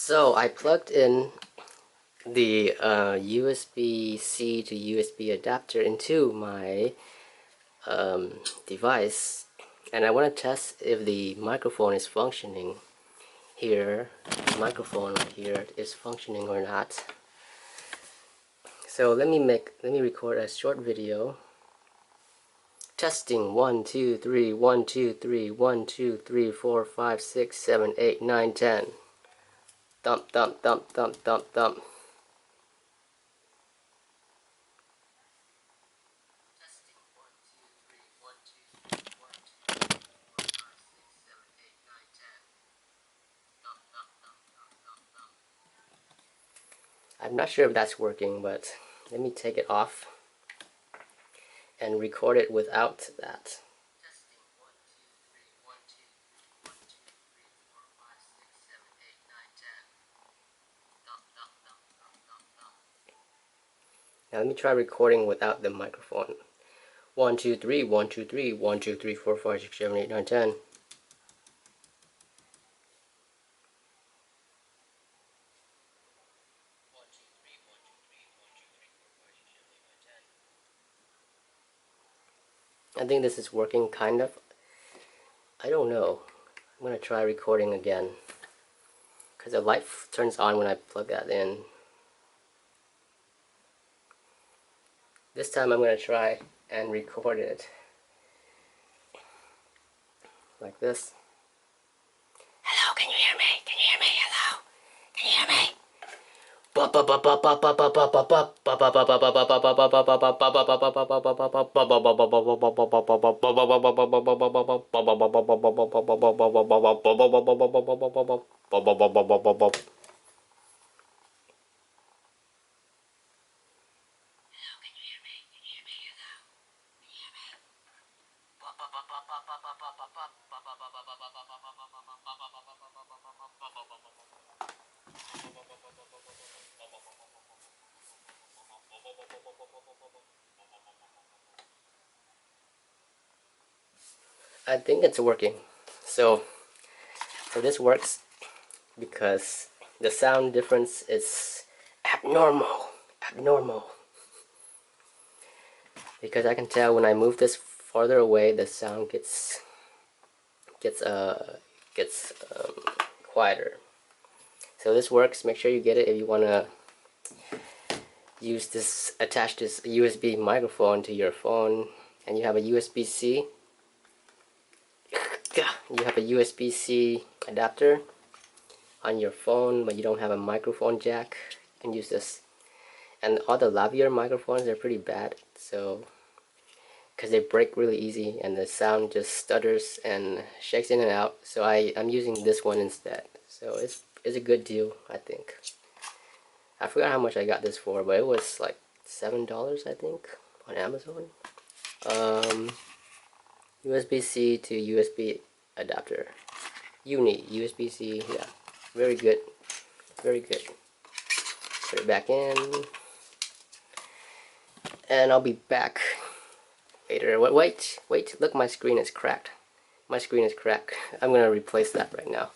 So I plugged in the USB-C to USB adapter into my device, and I want to test if the microphone is functioning here. The microphone here is functioning or not. So let me record a short video. Testing 1 2 3 1 2 3 1 2 3 4 5 6 7 8 9 10. Thump thump thump thump thump thump. I'm not sure if that's working, but let me take it off and record it without that. Now let me try recording without the microphone. 1 2 3 1 2 3 1 2 3 4 5 6 7 8 9 10. I think this is working kind of. I don't know. I'm gonna try recording again because the light turns on when I plug that in. This time I'm gonna try and record it like this. Hello, can you hear me? Can you hear me? Hello? Can you hear me? I think it's working. So this works because the sound difference is abnormal. Because I can tell when I move this farther away, the sound gets quieter. So this works. Make sure you get it if you wanna use this, attach this USB microphone to your phone, and you have a USB-C. You have a USB-C adapter on your phone, but you don't have a microphone jack. You can use this. And all the lavalier microphones are pretty bad, so because they break really easy and the sound just stutters and shakes in and out. So I'm using this one instead. So it's a good deal, I think. I forgot how much I got this for, but it was like $7, I think, on Amazon. USB-C to USB adapter. USB-C, yeah. Very good. Very good. Put it back in. And I'll be back later. Wait, look, my screen is cracked. My screen is cracked. I'm gonna replace that right now.